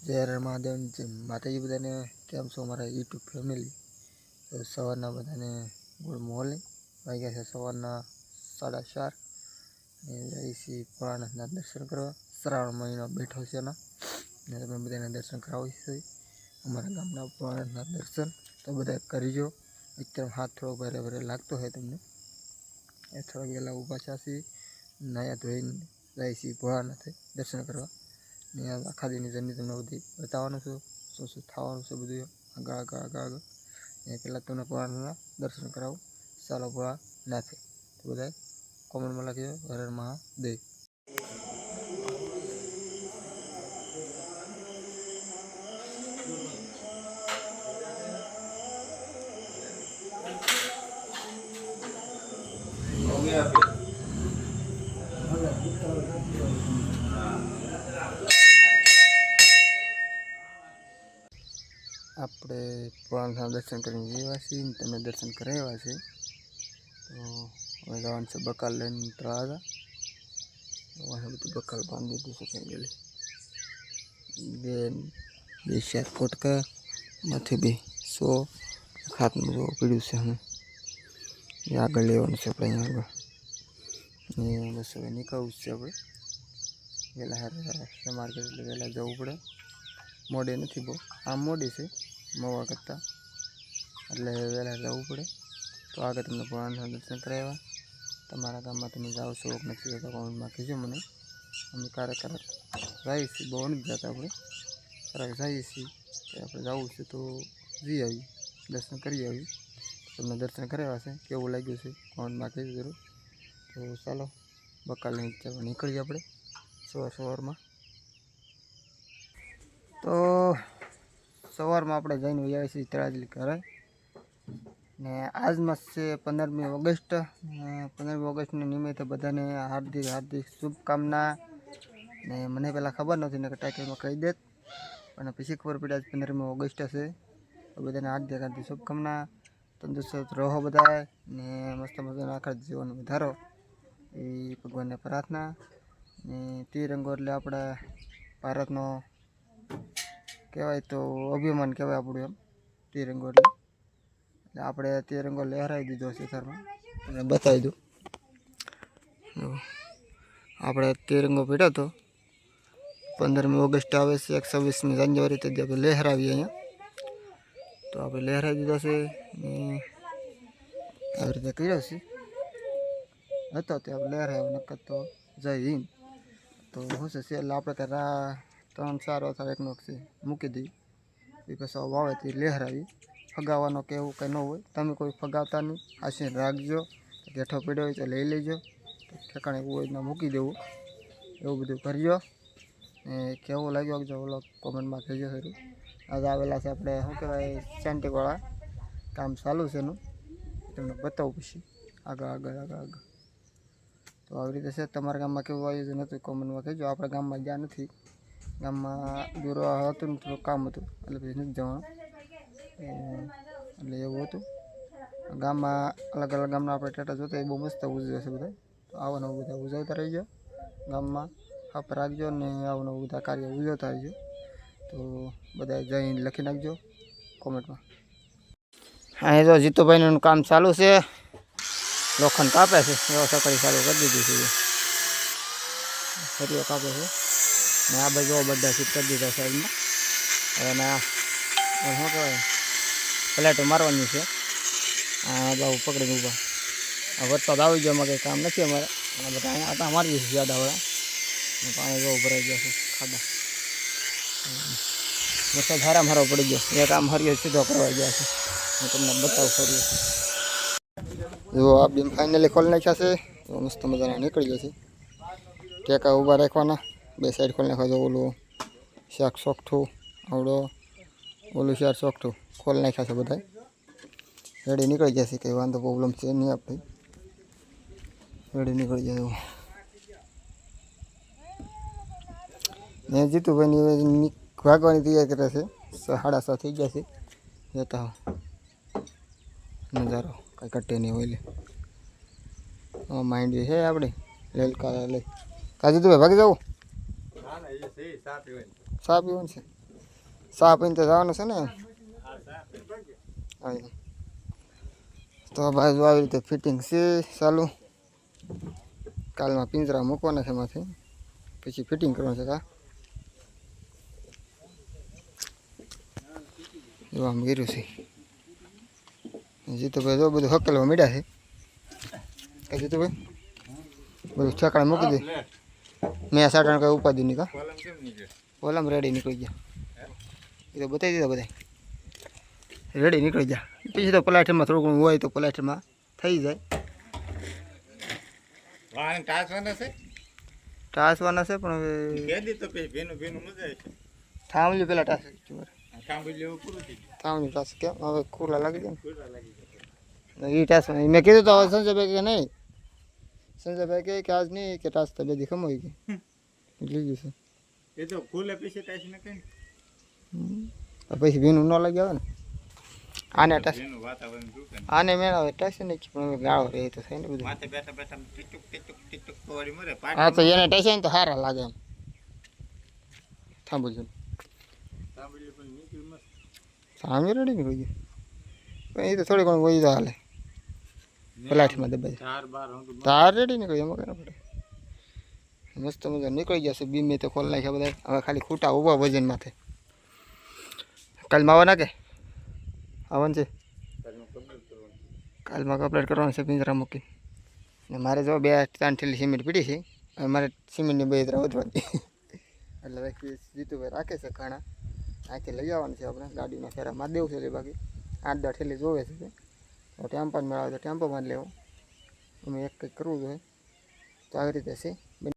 જય હર મહાદેવ જય માતાજી બધાને કેમ છો અમારા યુટ્યુબ ફેમિલી. તો સવારના બધાને ગુડ મોર્નિંગ. વાગ્યા છે સવારના 4:30 ને જઈએ છીએ ભોળાનાથના દર્શન કરવા. શ્રાવણ મહિનો બેઠો છે ને તમે બધાને દર્શન કરાવીશું અમારા ગામના ભોળાનાથના દર્શન. તો બધા કરીજો. એકદમ હાથ થોડો ભારે ભારે લાગતો હોય તમને એ થોડા વહેલા ઊભા છાસી નાયા ધોઈને જાય છીએ ભોળાનાથે દર્શન કરવા. ને આખા દિનની જર્ની તમને બધી બતાવવાનું છું, શું શું થવાનું છે બધું આગળ. ને પહેલાં તમને ભોળાનાથના દર્શન કરાવું. ચાલો ભોળાનાથે. તો બધા કોમેન્ટમાં લખજો હર હર મહાદેવ. આપણે ભોળાનાથના દર્શન કરીને જેવા છીએ ને તમે દર્શન કરાવ્યા છે. તો હવે જવાનું છે બકાલ લઈને તળાજા. બધું બકાલ બાંધી દીધું છે ગયેલી બે 4 પોટકા માથે 100 હાથમાં જો પીડ્યું છે. અમે એ આગળ લેવાનું છે આપણે અહીંયા આગળ ને બસ હવે નીકળવું છે આપણે વહેલા માર્કેટ એટલે વહેલા જવું પડે. મોડે નથી બહુ, આમ મોડી છે મોવા કરતાં, એટલે વહેલા જવું પડે. તો આગળ તમને ભોળાનાથના દર્શન કરાવ્યા. તમારા ગામમાં તમે જાઓ છો કે નથી જતા કોમેન્ટમાં કહેજો મને. અમે ક્યારેક જઈએ છીએ, બહુ નથી જતા આપણે, ક્યારેક જઈએ છીએ. આપણે જવું છે તો જઈ આવીએ, દર્શન કરી આવીએ. તમને દર્શન કરાવ્યા છે, કેવું લાગ્યું છે કોમેન્ટમાં કહેજો જરૂર. તો ચાલો બકાલની નીકળીએ આપણે સવારમાં. તો સવારમાં આપણે જઈને આવ્યા છીએ તળાજલી ઘરે. ને આજમાં છે 15મી ઓગસ્ટ. 15મી ઓગસ્ટના નિમિત્તે બધાને હાર્દિક શુભકામના. ને મને પહેલાં ખબર નહોતી ને ટાઇટલમાં કહી દેત, પણ પછી ખબર પડી આજ 15મી ઓગસ્ટ હશે. તો બધાને હાર્દિક શુભકામના. તંદુરસ્ત રહો બધા ને મસ્ત મજાનો આખા જીવન વધારો એ ભગવાનને પ્રાર્થના. ને તિરંગો એટલે આપણા ભારતનો કહેવાય તો અભિમાન કહેવાય આપણું. એમ તિરંગો એટલે આપણે તિરંગો લહેરાવી દીધો છે સરમાં અને બતાવી દઉં. આપણે તિરંગો પીડ્યો હતો 15મી ઓગસ્ટ આવે છે, 26મી જાન્યુઆરી તેથી આપણે લહેરાવીએ અહીંયા. તો આપણે લહેરાવી દીધો છે ને આવી રીતે કર્યો છે હતો તે આપણે લહેરાવી નકર તો જય હિન્દ. તો શું છે એટલે આપણે ત્યાં 3-4 અથવા એકનો મૂકી દઈએ એ પછી વાવે તે લહેરાવી. ફગાવવાનો કે એવું કંઈ ન હોય. તમે કોઈ ફગાવતા નહીં, આશીને રાખજો. ગેઠો પીડ્યો હોય તો લઈ લેજો, ઠેકાણે એવું હોય મૂકી દેવું, એવું બધું કરજો. ને કેવું લાગ્યું જો ઓલો કોમેન્ટમાં કહેજો ખરું. આજે આવેલા છે આપણે શું કહેવાય સેન્ટિકવાળા, કામ ચાલુ છે એનું, તમને બતાવું પછી આગળ. તો આવી રીતે છે. તમારા ગામમાં કેવું આયોજન હતું કોમેન્ટમાં કહેજો. આપણા ગામમાં જ્યાં નથી, ગામમાં દૂરવા હતું ને થોડું કામ હતું એટલે પછી નથી જવાનું. એટલે એવું હતું. ગામમાં અલગ ગામના આપણે ટાટા જોતા એ બહુ મસ્ત ઉજવે છે બધા. તો આવું નવું બધા ઉજવતા રહીજો ગામમાં. આપ રાખજો ને આવું નવું બધા કાર્ય ઉજવતા રહીજો. તો બધા જય હિન્દ લખી નાખજો કોમેન્ટમાં. હા, જો જીતુભાઈનું કામ ચાલુ છે, લોખંડ કાપે છે. એવો સકડી ચાલુ કરી દીધી છે, સરીઓ કાપે છે. ને આ બાજુ બધા સીટ કરી દીધા સાઈડમાં. હવે શું કહેવાય પ્લેટો મારવાની છે. આ બાબુ પકડીને ઊભા. આ વરસાદ આવી ગયો, એમાં કંઈ કામ નથી અમારે. અને બધા અહીંયા આટા મારીએ છીએ જાડાવાળા. પાણી બહુ ભરાઈ ગયા છે ખાડા. વરસાદ હારા મારો પડી ગયો. એક આમ હરિયો સીધો કરવા ગયા છે. હું તમને બતાવું ફરી. જો આ બેમ ફાઇનલી ખોલી નાખ્યા છે. તો મસ્ત મજાના નીકળી જશે. ટેકા ઊભા રાખવાના, બે સાઈડ ખોલી નાખવા. જો ઓલું શાક સોકઠું આવડો, ઓલું શાક સોકઠું ખોલી નાખ્યા છે બધા. રેડી નીકળી જશે, કંઈ વાંધો પ્રોબ્લેમ છે નહીં. આપણે રેડી નીકળી જાય. ને જીતુભાઈની ભાગવાની તૈયારી કરે છે. 6:30 થઈ ગયા છે. જતા નજારો કાંઈ કટે નહીં હોય. માઇન્ડ છે આપણે લેલકા લઈ કાજુ તો ભાગી જવું. સા પીવાનું છે. ચા પીને તો જવાનું છે ને તો ભાઈ જો આવી રીતે ફિટિંગ છે ચાલુ કાલમાં પિંજરા મૂકવાના છે એમાંથી પછી ફિટિંગ કરવાનું છે કા જો આમ ગીરું છે જીતુભાઈ જો બધું હકેલવા મીડ્યા છે કે જીતુભાઈ બધું ઠેકાણે મૂકી દે મેં સાટાણ કઈ ઉપાધિ નહીં કા કોલમ રેડી નીકળી ગયા એ તો બતાવી દીધા બધા રેડી નીકળી ગયા પછી તો પલાઠીમાં થોડું ઘણું હોય તો પલાઠીમાં થઈ જાય ટાસવાના છે પણ હવે થાંભલ્યું પેલા ટાસ થાંભલ્યું ટાસ કેમ હવે ખુલ્લા લાગી જાય ને એ ટાસ મેં કીધું તો હવે સંજયભાઈ કે નહીં સંજયભાઈ કહે કે આજ નહીં કે ટાસ તો બધી ખમાઈ ગઈ લઈ ગયું છે એ તો ખુલે પછી ટાઈસ ન કઈ પછી ભીનું ન લાગી આવે ને આને ટાસ એનું વાતાવરણ જોકે આને મેં હવે ટાસ નહીં પણ ગાળો રહે તો થાય ને બધું માથે બેઠા બેઠા ટીટુક ટીટુક ટીટુક કોરી મરે હા તો એને ટાસ ને તો સારા લાગે એમ થાંભલજો સાંભળ્યું પણ નીકળી મસ્ત સામે રેડી નીકળી ગયું પણ એ તો થોડી ઘણું વહી તો હાલે પલાઠીમાં દબાઈ ચાર બાર હું તાર રેડી નીકળી એમાં કઈ પડે મસ્ત મજા નીકળી જશે બીમે તો ખોલ નાખ્યા બધા હવે ખાલી ખૂટા ઊભા વજન માથે કાલમાં આવવાના કે આવવાનું છે કાલમાં કમ્પ્લીટ કરવાનું છે પિંજરા મૂકી ને મારે જો 2-3 થેલી સિમેન્ટ પીડી છે હવે મારે સિમેન્ટની 2 વધવાની એટલે બાકી જીતુભાઈ રાખે છે ઘણા આથી લઈ આવવાનું છે આપણે ગાડીના ફેરા માર દેવું છે બાકી 8-10 થેલી જોવે છે તો ટેમ્પો મેળવે તો ટેમ્પોમાં જ લેવો અમે એક કંઈક કરવું જોઈએ તો આવી રીતે છે